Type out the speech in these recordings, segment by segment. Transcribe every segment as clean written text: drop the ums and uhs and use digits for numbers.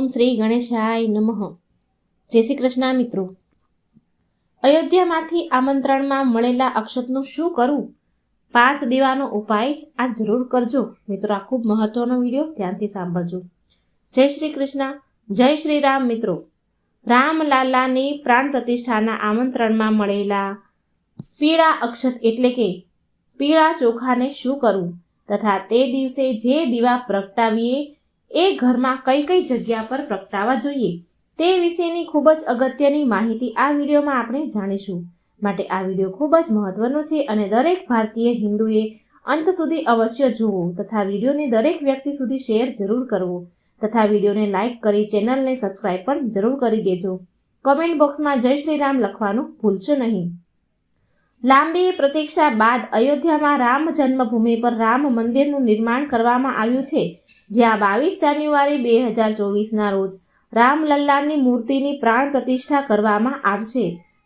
ઓમ શ્રી ગણેશાય નમઃ. જય શ્રી કૃષ્ણ મિત્રો. અયોધ્યામાંથી આમંત્રણમાં મળેલા અક્ષતનું શું કરવું? 5 દીવાનો ઉપાય આ જરૂર કરજો મિત્રો. આ ખૂબ મહત્વનો વિડીયો, ધ્યાનથી સાંભળજો. જય શ્રી કૃષ્ણ, જય શ્રી રામ મિત્રો. રામલાલાની પ્રાણ પ્રતિષ્ઠાના આમંત્રણમાં મળેલા પીળા અક્ષત એટલે કે પીળા ચોખાને શું કરવું તથા તે દિવસે જે દીવા પ્રગટાવીએ એ ઘરમાં કઈ કઈ જગ્યા પર પ્રગટાવવા જોઈએ તે વિશેની ખૂબ જ અગત્યની માહિતી આ વિડીયોમાં આપણે જાણીશું. માટે આ વિડીયો ખૂબ જ મહત્વનો છે અને દરેક ભારતીય હિન્દુએ અંત સુધી અવશ્ય જોવો તથા વિડીયોને દરેક વ્યક્તિ સુધી શેર જરૂર કરવો તથા વિડીયોને લાઇક કરી ચેનલને સબસ્ક્રાઇબ પણ જરૂર કરી દેજો. કમેન્ટ બોક્સમાં જય શ્રી રામ લખવાનું ભૂલશો નહીં. લાંબી પ્રતીક્ષા બાદ અયોધ્યામાં રામ જન્મભૂમિ પર રામ મંદિરનું નિર્માણ કરવામાં આવ્યું છે, જ્યાં 22 જાન્યુઆરી 2024ના રોજ રામલલ્લાની મૂર્તિની પ્રાણ પ્રતિષ્ઠા કરવામાં આવશે.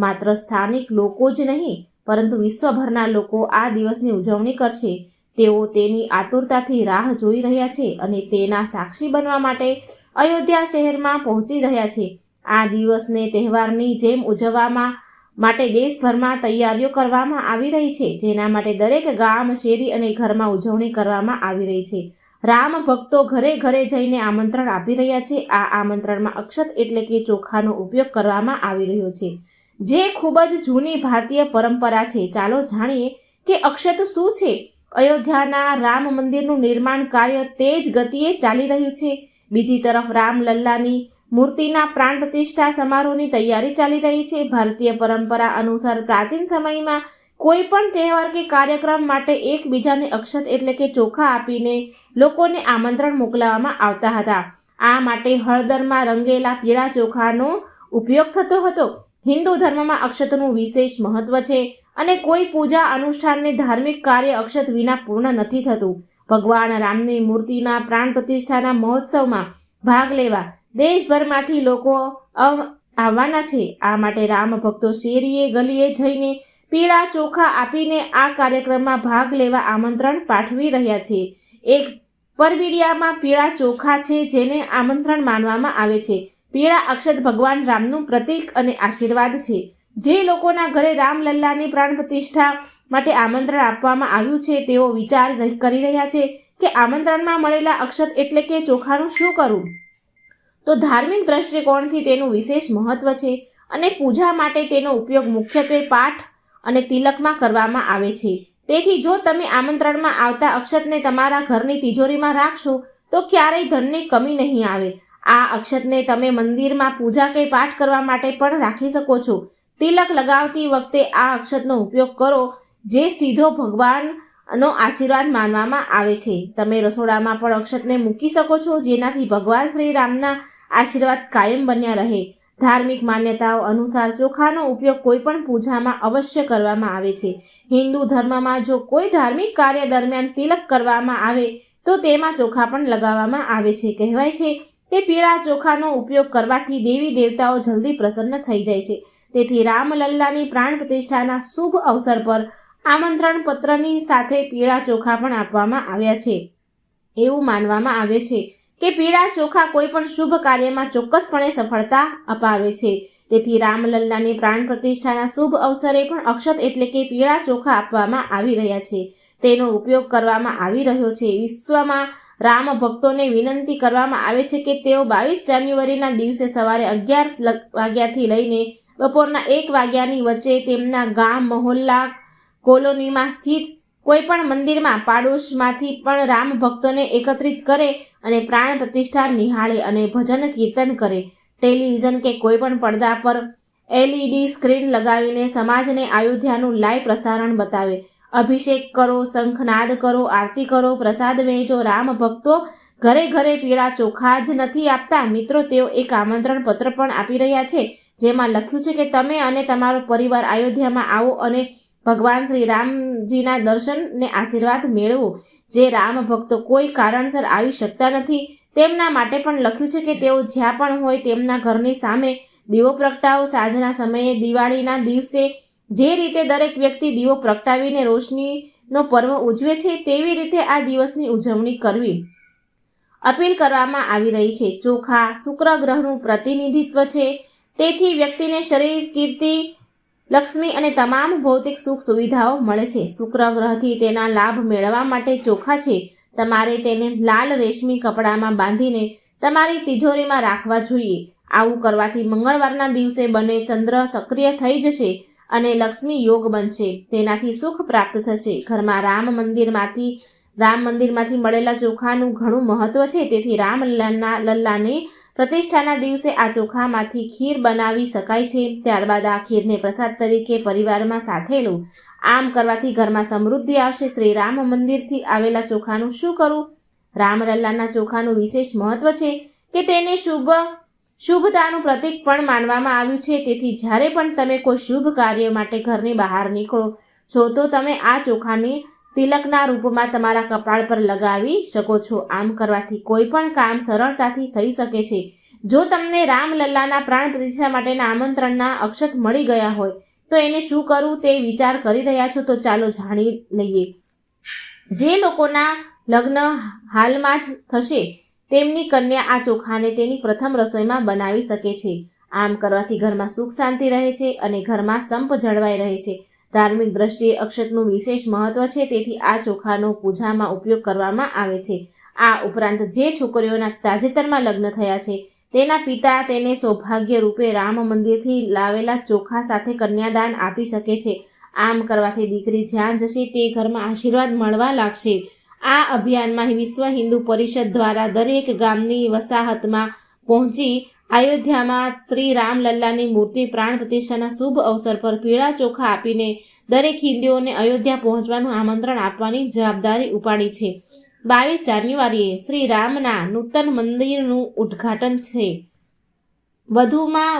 માત્ર સ્થાનિક લોકો જ નહીં પરંતુ વિશ્વભરના લોકો આ દિવસની ઉજવણી કરશે. તેઓ તેની આતુરતાથી રાહ જોઈ રહ્યા છે અને તેના સાક્ષી બનવા માટે અયોધ્યા શહેરમાં પહોંચી રહ્યા છે. આ દિવસને તહેવારની જેમ ઉજવવામાં માટે દેશભરમાં તૈયારીઓ કરવામાં આવી રહી છે, જેના માટે દરેક ગામ, શેરી અને ઘરમાં ઉજવણી કરવામાં આવી રહી છે. રામ ભક્તો ઘરે ઘરે જઈને આમંત્રણ આપી રહ્યા છે. આ આમંત્રણમાં અક્ષત એટલે કે ચોખાનો ઉપયોગ કરવામાં આવી રહ્યો છે, જે ખૂબ જ જૂની ભારતીય પરંપરા છે. ચાલો જાણીએ કે અક્ષત શું છે. અયોધ્યાના રામ મંદિરનું નિર્માણ કાર્ય તેજ ગતિએ ચાલી રહ્યું છે. બીજી તરફ રામલલ્લાની મૂર્તિના પ્રાણ પ્રતિષ્ઠા સમારોહની તૈયારી ચાલી રહી છે. ભારતીય પરંપરા અનુસાર પ્રાચીન સમયમાં કોઈ પણ તહેવાર કે કાર્યક્રમ માટે એકબીજાને અક્ષત એટલે કે ચોખા આપીને લોકોને આમંત્રણ મોકલવામાં આવતા હતા. આ માટે હળદરમાં રંગેલા પીળા ચોખાનો ઉપયોગ થતો હતો. હિન્દુ ધર્મમાં અક્ષતનું વિશેષ મહત્વ છે અને કોઈ પૂજા અનુષ્ઠાનને ધાર્મિક કાર્ય અક્ષત વિના પૂર્ણ નથી થતું. ભગવાન રામની મૂર્તિના પ્રાણ પ્રતિષ્ઠાના મહોત્સવમાં ભાગ લેવા દેશભરમાંથી લોકો આવવાના છે. આ માટે રામ ભક્તો શેરીએ ગલીએ જઈને પીળા ચોખા આપીને આ કાર્યક્રમમાં ભાગ લેવા આમંત્રણ પાઠવી રહ્યા છે. એક પરબીડિયામાં પીળા ચોખા છે જેને આમંત્રણ માનવામાં આવે છે. પીળા અક્ષત ભગવાન રામનું પ્રતીક અને આશીર્વાદ છે. જે લોકોના ઘરે રામલલ્લાની પ્રાણ પ્રતિષ્ઠા માટે આમંત્રણ આપવામાં આવ્યું છે તેઓ વિચાર કરી રહ્યા છે કે આમંત્રણમાં મળેલા અક્ષત એટલે કે ચોખાનું શું કરવું. તો ધાર્મિક દ્રષ્ટિકોણથી તેનું વિશેષ મહત્વ છે અને પૂજા માટે તેનો ઉપયોગ મુખ્યત્વે પાઠ અને તિલકમાં કરવામાં આવે છે. તેથી જો તમે આમંત્રણમાં આવતા અક્ષતને તમારા ઘરની તિજોરીમાં રાખશો તો ક્યારેય ધનની કમી નહીં આવે. આ અક્ષતને તમે મંદિરમાં પૂજા કે પાઠ કરવા માટે પણ રાખી શકો છો. તિલક લગાવતી વખતે આ અક્ષતનો ઉપયોગ કરો, જે સીધો ભગવાનનો આશીર્વાદ માનવામાં આવે છે. તમે રસોડામાં પણ અક્ષતને મૂકી શકો છો, જેનાથી ભગવાન શ્રી રામના આશીર્વાદ કાયમ બન્યા રહે. ધાર્મિક માન્યતાઓ અનુસાર ચોખાનો ઉપયોગ કોઈ પણ પૂજામાં અવશ્ય કરવામાં આવે છે. હિન્દુ ધર્મમાં જો કોઈ ધાર્મિક કાર્ય દરમિયાન તિલક કરવામાં આવે તો તેમાં ચોખા પણ લગાવવામાં આવે છે. કહેવાય છે કે પીળા ચોખાનો ઉપયોગ કરવાથી દેવી દેવતાઓ જલ્દી પ્રસન્ન થઈ જાય છે. તેથી રામલલ્લાની પ્રાણ પ્રતિષ્ઠાના શુભ અવસર પર આમંત્રણ પત્રની સાથે પીળા ચોખા પણ આપવામાં આવ્યા છે. એવું માનવામાં આવે છે કે પીળા ચોખા કોઈ પણ શુભ કાર્યમાં ચોક્કસપણે સફળતા અપાવે છે. તેથી રામલલ્લાની પ્રાણ પ્રતિષ્ઠાના શુભ અવસરે પણ અક્ષત એટલે કે પીળા ચોખા આપવામાં આવી રહ્યા છે. તેનો ઉપયોગ કરવામાં આવી રહ્યો છે. વિશ્વમાં રામ ભક્તોને વિનંતી કરવામાં આવે છે કે તેઓ 22 જાન્યુઆરીના દિવસે સવારે 11 વાગ્યાથી લઈને બપોરના 1 વાગ્યાની વચ્ચે તેમના ગામ, મહોલ્લા, કોલોનીમાં સ્થિત કોઈ પણ મંદિરમાં પાડોશમાંથી પણ રામ ભક્તોને એકત્રિત કરે અને પ્રાણ પ્રતિષ્ઠા નિહાળે અને ભજન કીર્તન કરે. ટેલિવિઝન કે કોઈ પણ પડદા પર LED સ્ક્રીન લગાવીને સમાજને અયોધ્યાનું લાઈવ પ્રસારણ બતાવે. અભિષેક કરો, શંખનાદ કરો, આરતી કરો, પ્રસાદ વહેંચો. રામ ભક્તો ઘરે ઘરે પીળા ચોખા જ નથી આપતા મિત્રો, તેઓ એક આમંત્રણ પત્ર પણ આપી રહ્યા છે, જેમાં લખ્યું છે કે તમે અને તમારો પરિવાર અયોધ્યામાં આવો અને ભગવાન શ્રી રામજીના દર્શન ને આશીર્વાદ મેળવો. જે રામ ભક્તો કોઈ કારણસર આવી શકતા નથી તેમના માટે પણ લખ્યું છે કે તેઓ જ્યાં પણ હોય તેમના ઘરની સામે દીવો પ્રગટાવો. સાંજના સમયે દિવાળીના દિવસે જે રીતે દરેક વ્યક્તિ દીવો પ્રગટાવીને રોશનીનો પર્વ ઉજવે છે તેવી રીતે આ દિવસની ઉજવણી કરવી. અપીલ કરવામાં આવી રહી છે. ચોખા શુક્ર ગ્રહનું પ્રતિનિધિત્વ છે, તેથી વ્યક્તિને શરીર, કીર્તિ, લક્ષ્મી અને તમામ ભૌતિક સુખ સુવિધાઓ મળે છે. શુક્ર ગ્રહથી તેના લાભ મેળવવા માટે ચોખા છે તમારે તેને લાલ રેશમી કપડામાં બાંધીને તમારી તિજોરીમાં રાખવા જોઈએ. આવું કરવાથી મંગળવારના દિવસે બંને ચંદ્ર સક્રિય થઈ જશે અને લક્ષ્મી યોગ બનશે. તેનાથી સુખ પ્રાપ્ત થશે. ઘરમાં રામ મંદિરમાંથી મળેલા ચોખાનું ઘણું મહત્વ છે, તેથી રામ લલ્લાની પ્રતિષ્ઠાના દિવસે આ ચોખામાંથી ખીર બનાવી શકાય છે. ત્યારબાદ આ ખીરને પ્રસાદ તરીકે પરિવારમાં સાથે લો. આમ કરવાથી ઘરમાં સમૃદ્ધિ આવશે. શ્રી રામ મંદિરથી આવેલા ચોખાનું શું કરવું? રામલલ્લાના ચોખાનું વિશેષ મહત્વ છે કે તેને શુભતાનું પ્રતીક પણ માનવામાં આવ્યું છે. તેથી જ્યારે પણ તમે કોઈ શુભ કાર્ય માટે ઘરની બહાર નીકળો છો તો તમે આ ચોખાની તિલકના રૂપમાં તમારા કપાળ પર લગાવી શકો છો. આમ કરવાથી કોઈ પણ કામ સરળતાથી થઈ શકે છે. જો તમને રામલલ્લાના પ્રાણ પ્રતિષ્ઠા માટેના આમંત્રણના અક્ષત મળી ગયા હોય તો એને શું કરવું તે વિચાર કરી રહ્યા છો તો ચાલો જાણી લઈએ. જે લોકોના લગ્ન હાલમાં જ થશે તેમની કન્યા આ ચોખાને તેની પ્રથમ રસોઈમાં બનાવી શકે છે. આમ કરવાથી ઘરમાં સુખ શાંતિ રહે છે અને ઘરમાં સંપ જળવાઈ રહે છે. ધાર્મિક દ્રષ્ટિએ અક્ષતનું વિશેષ મહત્વ છે, તેથી આ ચોખાનો પૂજામાં ઉપયોગ કરવામાં આવે છે. આ ઉપરાંત જે છોકરીઓના તાજેતરમાં લગ્ન થયા છે તેના પિતા તેને સૌભાગ્ય રૂપે રામ મંદિરથી લાવેલા ચોખા સાથે કન્યાદાન આપી શકે છે. આમ કરવાથી દીકરી જ્યાં જશે તે ઘરમાં આશીર્વાદ મળવા લાગશે. આ અભિયાનમાં વિશ્વ હિન્દુ પરિષદ દ્વારા દરેક ગામની વસાહતમાં પહોંચી અયોધ્યામાં શ્રી રામલલ્લાની મૂર્તિ પ્રાણ પ્રતિષ્ઠાના શુભ અવસર પર પીળા ચોખા આપીને દરેક હિન્દુઓને અયોધ્યા પહોંચવાનું આમંત્રણ આપવાની જવાબદારી ઉપાડી છે. 22 જાન્યુઆરીએ શ્રી રામના નૂતન મંદિરનું ઉદ્ઘાટન છે. વધુમાં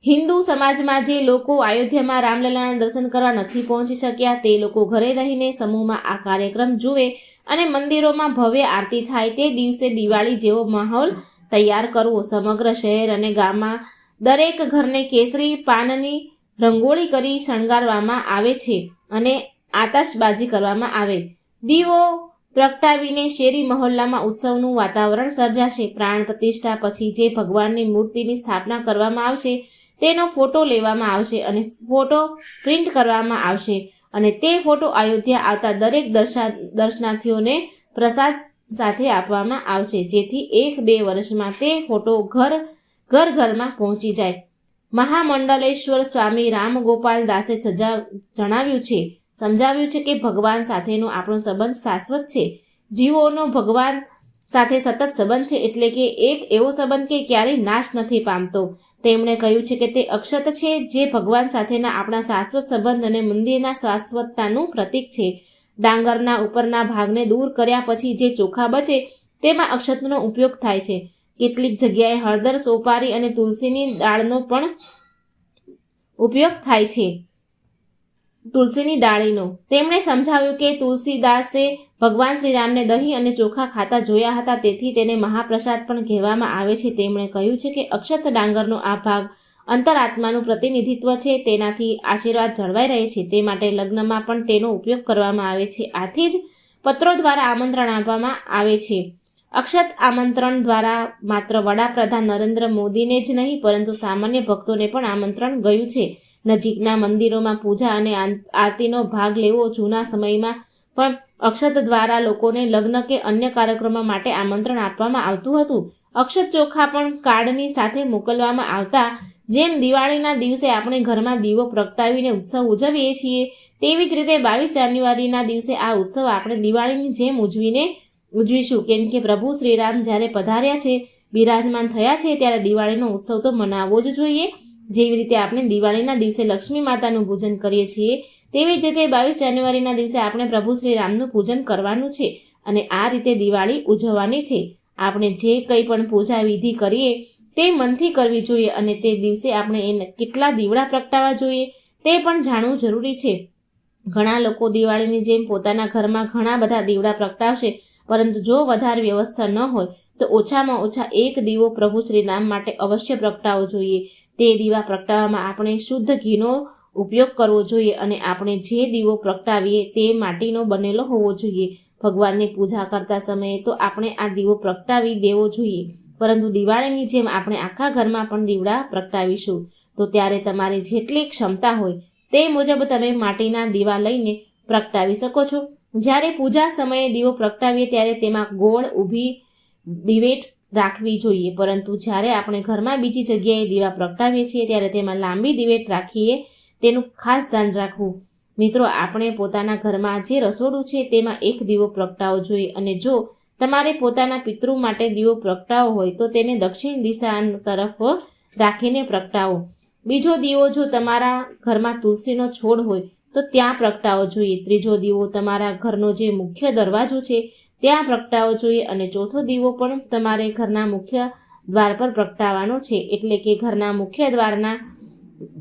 હિન્દુ સમાજમાં જે લોકો અયોધ્યામાં રામલલ્લાના દર્શન કરવા નથી પહોંચી શક્યા તે લોકો ઘરે રહીને સમૂહમાં આ કાર્યક્રમ જુએ અને મંદિરોમાં ભવ્ય આરતી થાય તે દિવસે દિવાળી જેવો માહોલ તૈયાર કરવો. સમગ્ર શહેર અને ગામમાં દરેક ઘરને કેસરી પાનની રંગોળી કરી શણગારવામાં આવે છે અને આતશબાજી કરવામાં આવે. દીવો પ્રગટાવીને શેરી મહોલ્લામાં ઉત્સવનું વાતાવરણ સર્જાશે. પ્રાણ પ્રતિષ્ઠા પછી જે ભગવાનની મૂર્તિની સ્થાપના કરવામાં આવશે તેનો ફોટો લેવામાં આવશે અને ફોટો પ્રિન્ટ કરવામાં આવશે અને તે ફોટો અયોધ્યા આવતા દરેક દર્શનાર્થીઓને પ્રસાદ સાથે આપવામાં આવશે, જેથી 1-2 વર્ષમાં તે ફોટો ઘરમાં પહોંચી જાય. મહામંડલેશ્વર સ્વામી રામગોપાલ દાસે સમજાવ્યું છે કે ભગવાન સાથેનો આપણો સંબંધ શાશ્વત છે. જીવોનો ભગવાન સાથે સતત સંબંધ છે, એટલે કે એક એવો સંબંધ કે ક્યારેય નાશ નથી પામતો. તેમણે કહ્યું છે કે તે અક્ષત છે જે ભગવાન સાથેના આપણા શાશ્વત સંબંધ અને મંદિરના શાશ્વતતાનું પ્રતીક છે. ડાંગરના ઉપરના ભાગને દૂર કર્યા પછી જે ચોખા બચે તેમાં અક્ષતનો ઉપયોગ થાય છે. કેટલીક જગ્યાએ હળદર, સોપારી અને તુલસીની ડાળનો પણ ઉપયોગ થાય છે. તુલસીની ડાળીનો તેમણે સમજાવ્યું કે તુલસીદાસે ભગવાન શ્રીરામને દહીં અને ચોખા ખાતા જોયા હતા, તેથી તેને મહાપ્રસાદ પણ કહેવામાં આવે છે. તેમણે કહ્યું છે કે અક્ષત ડાંગરનો આ ભાગ અંતરાત્માનું પ્રતિનિધિત્વ છે, તેનાથી આશીર્વાદ જળવાઈ રહે છે. તે માટે લગ્નમાં પણ તેનો ઉપયોગ કરવામાં આવે છે. આથી જ પત્રો દ્વારા આમંત્રણ આપવામાં આવે છે. અક્ષત આમંત્રણ દ્વારા માત્ર વડાપ્રધાન નરેન્દ્ર મોદીને જ નહીં પરંતુ સામાન્ય ભક્તોને પણ આમંત્રણ ગયું છે. નજીકના મંદિરોમાં પૂજા અને આરતીનો ભાગ લેવો. જૂના સમયમાં પણ અક્ષત દ્વારા લોકોને લગ્ન કે અન્ય કાર્યક્રમો માટે આમંત્રણ આપવામાં આવતું હતું. અક્ષત ચોખા પણ કાર્ડની સાથે મોકલવામાં આવતા. જેમ દિવાળીના દિવસે આપણે ઘરમાં દીવો પ્રગટાવીને ઉત્સવ ઉજવીએ છીએ, તેવી જ રીતે 22 જાન્યુઆરીના દિવસે આ ઉત્સવ આપણે દિવાળીની જેમ ઉજવીશું. કેમ કે પ્રભુ શ્રીરામ જ્યારે પધાર્યા છે, બિરાજમાન થયા છે, ત્યારે દિવાળીનો ઉત્સવ તો મનાવવો જ જોઈએ. જેવી રીતે આપણે દિવાળીના દિવસે લક્ષ્મી માતાનું પૂજન કરીએ છીએ, તેવી જ રીતે 22 જાન્યુઆરીના દિવસે આપણે પ્રભુ શ્રીરામનું પૂજન કરવાનું છે અને આ રીતે દિવાળી ઉજવવાની છે. આપણે જે કંઈ પણ પૂજા વિધિ કરીએ તે મનથી કરવી જોઈએ અને તે દિવસે આપણે એને કેટલા દીવડા પ્રગટાવવા જોઈએ તે પણ જાણવું જરૂરી છે. ઘણા લોકો દિવાળીની જેમ પોતાના ઘરમાં ઘણા બધા દીવડા પ્રગટાવશે, પરંતુ જો વધારે વ્યવસ્થા ન હોય તો ઓછામાં ઓછા એક દીવો પ્રભુ શ્રી રામ માટે અવશ્ય પ્રગટાવવો જોઈએ. તે દીવા પ્રગટાવવામાં આપણે શુદ્ધ ઘીનો ઉપયોગ કરવો જોઈએ અને આપણે જે દીવો પ્રગટાવીએ તે માટીનો બનેલો હોવો જોઈએ. ભગવાનની પૂજા કરતા સમયે તો આપણે આ દીવો પ્રગટાવી દેવો જોઈએ, પરંતુ દિવાળીની જેમ આપણે આખા ઘરમાં પણ દીવડા પ્રગટાવીશું. તો ત્યારે તમારી જેટલી ક્ષમતા હોય તે મુજબ તમે માટીના દીવા લઈને પ્રગટાવી શકો છો. જ્યારે પૂજા સમયે દીવો પ્રગટાવીએ ત્યારે તેમાં ગોળ ઊભી દિવેટ રાખવી જોઈએ, પરંતુ જ્યારે આપણે ઘરમાં બીજી જગ્યાએ દીવા પ્રગટાવીએ છીએ ત્યારે તેમાં લાંબી દિવેટ રાખીએ તેનું ખાસ ધ્યાન રાખવું. મિત્રો, આપણે પોતાના ઘરમાં જે રસોડું છે તેમાં એક દીવો પ્રગટાવવો જોઈએ, અને જો તમારે પોતાના પિતૃ માટે દીવો પ્રગટાવવો હોય તો તેને દક્ષિણ દિશા તરફ રાખીને પ્રગટાવો. બીજો દીવો જો તમારા ઘરમાં તુલસીનો છોડ હોય તો ત્યાં પ્રગટાવવો જોઈએ. ત્રીજો દીવો તમારા ઘરનો જે મુખ્ય દરવાજો છે ત્યાં પ્રગટાવવો જોઈએ, અને ચોથો દીવો પણ તમારે ઘરના મુખ્ય દ્વાર પર પ્રગટાવવાનો છે, એટલે કે ઘરના મુખ્ય દ્વારના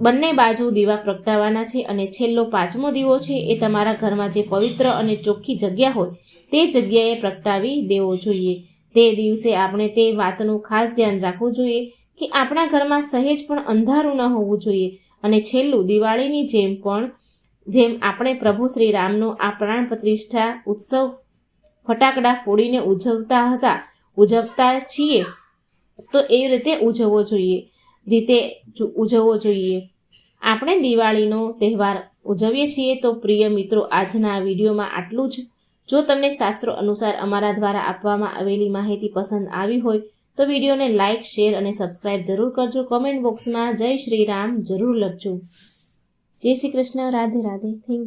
બંને બાજુ દીવા પ્રગટાવવાના છે. અને છેલ્લો પાંચમો દીવો છે એ તમારા ઘરમાં જે પવિત્ર અને ચોખ્ખી જગ્યા હોય તે જગ્યાએ પ્રગટાવી દેવો જોઈએ. તે દિવસે આપણે તે વાતનું ખાસ ધ્યાન રાખવું જોઈએ કે આપણા ઘરમાં સહેજ પણ અંધારું ન હોવું જોઈએ. અને છેલ્લું, દિવાળીની જેમ આપણે પ્રભુ શ્રી રામનો આ પ્રાણ પ્રતિષ્ઠા ઉત્સવ ફટાકડા ફોડીને ઉજવતા છીએ તો એવી રીતે ઉજવવો જોઈએ. આપણે દિવાળીનો તહેવાર ઉજવીએ છીએ. તો પ્રિય મિત્રો, આજના આ વિડીયોમાં આટલું જ. જો તમને શાસ્ત્રો અનુસાર અમારા દ્વારા આપવામાં આવેલી માહિતી પસંદ આવી હોય તો વિડીયોને લાઇક, શેર અને સબસ્ક્રાઇબ જરૂર કરજો. કોમેન્ટ બોક્સમાં જય શ્રી રામ જરૂર લખજો. જય શ્રી કૃષ્ણ. રાધે રાધે. Thank you.